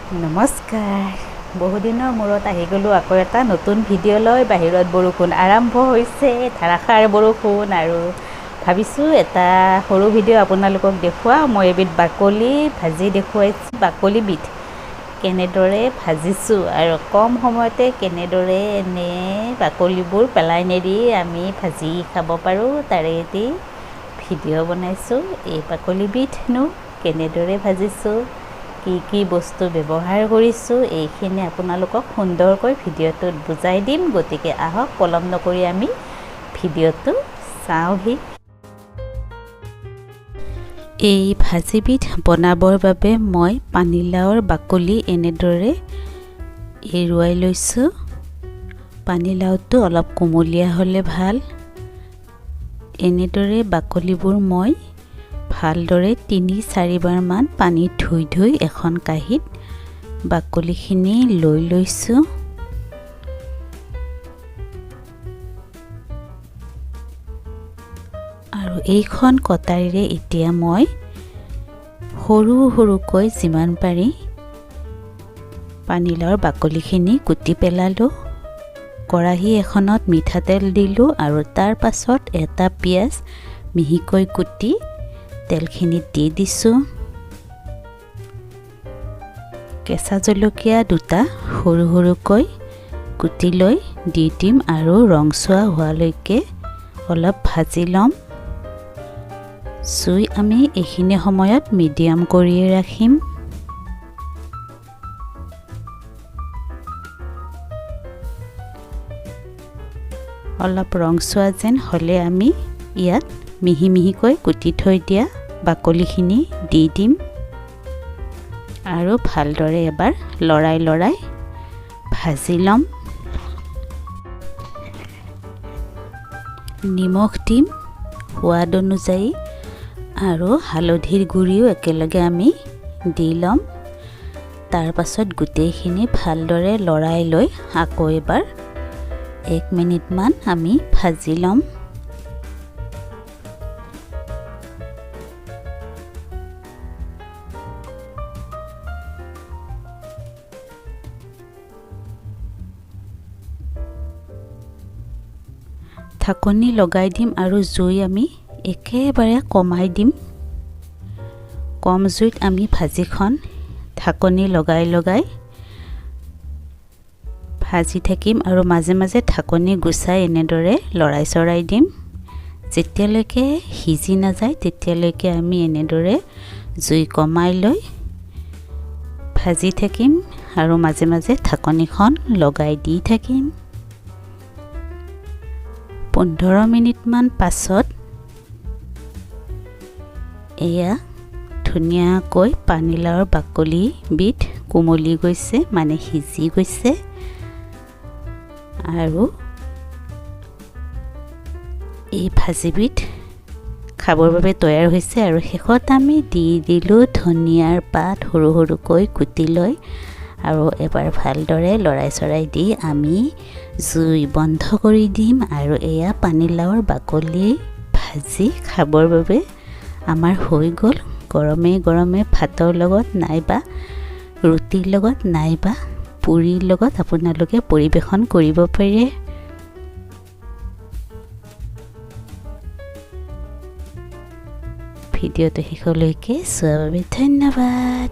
নমস্কাৰ বহুদিনৰ মূৰত আহি গলো আকৌ এটা নতুন ভিডিঅ' লৈ বাহিৰত বৰষুণ আৰম্ভ হৈছে ধাৰাসাৰ বৰষুণ আৰু ভাবিছো এটা সৰু ভিডিঅ' আপোনালোকক দেখুৱা মই এবিধ বাকলি ভাজি দেখুৱাইছো বাকলি বিধ কেনেদৰে ভাজিছো আৰু কম সময়তে কেনেদৰে এনে বাকলিবোৰ পেলাই নেৰি আমি ভাজি খাব পাৰো তাৰে এটি ভিডিঅ' বনাইছো এই বাকলি বিধনো কেনেদৰে ভাজিছো কি বস্তু ব্যৱহাৰ কৰিছো এইখিনি আপোনালোকক সুন্দৰকৈ ভিডিঅ'টোত বুজাই দিম গতিকে আহক পলম নকৰি আমি ভিডিঅ'টো চাওহি এই ভাজিবিধ বনাবৰ বাবে মই পানীলাওৰ বাকলি এনেদৰে এৰুৱাই লৈছো পানীলাওটো অলপ কোমলীয়া হ'লে ভাল এনেদৰে বাকলিবোৰ মই ভালদৰে 3-4 বাৰ মান পানী ধুই এখন কাঁহীত বাকলিখিনি লৈ লৈছো আৰু এইখন কটাৰীৰে এতিয়া মই সৰুকৈ যিমান পাৰি পানীলাওৰ বাকলিখিনি কুটি পেলালো কৰাহী এখনত মিঠাতেল দিলো আৰু তাৰ পাছত এটা পিয়াজ মিহিকৈ কুটি তেলখিনি দি দিছো কেঁচা জলকীয়া দুটা সৰুকৈ কুটি লৈ দি দিম আৰু ৰংচোৱা হোৱালৈকে অলপ ভাজি লম জুই আমি এইখিনি সময়ত মিডিয়াম কৰিয়ে ৰাখিম অলপ ৰংচোৱা যেন হ'লে আমি ইয়াত মিহিকৈ কুটি থৈ দিয়া বাকলিখিনি দি দিম আৰু ভালদৰে এবাৰ লৰাই ভাজি লম নিমখ দিম সোৱাদ অনুযায়ী আৰু হালধিৰ গুড়িও একেলগে আমি দি লম তাৰ পাছত গোটেইখিনি ভালদৰে লৰাই লৈ আকৌ এবাৰ 1 মিনিট মান আমি ভাজি লম ঢাকনি লগাই দিম আৰু জুই আমি একেবাৰে কমাই দিম কম জুইত আমি ভাজিখন ঢাকনি লগাই ভাজি থাকিম আৰু মাজে মাজে ঢাকনি গুচাই এনেদৰে লৰাই চৰাই দিম যেতিয়ালৈকে সিজি নাযায় তেতিয়ালৈকে আমি এনেদৰে জুই কমাই লৈ ভাজি থাকিম আৰু মাজে মাজে ঢাকনিখন লগাই দি থাকিম 15 মিনিট মান পাছত এয়া ধুনীয়াকৈ পানীলাওৰ বাকলি বিধ কোমলি গৈছে মানে সিজি গৈছে আৰু এই ভাজিবিধ খাবৰ বাবে তৈয়াৰ হৈছে আৰু শেষত আমি দি দিলো ধনিয়াৰ পাত সৰুকৈ কুটি লৈ আৰু এবাৰ ভালদৰে লৰাই চৰাই দি আমি জুই বন্ধ কৰি দিম আৰু এয়া পানীলাওৰ বাকলি ভাজি খাবৰ বাবে আমাৰ হৈ গ'ল গৰমে ভাতৰ লগত নাইবা ৰুটিৰ লগত নাইবা পুৰিৰ লগত আপোনালোকে পৰিবেশন কৰিব পাৰে ভিডিঅ'টো শেষলৈকে চোৱাৰ বাবে ধন্যবাদ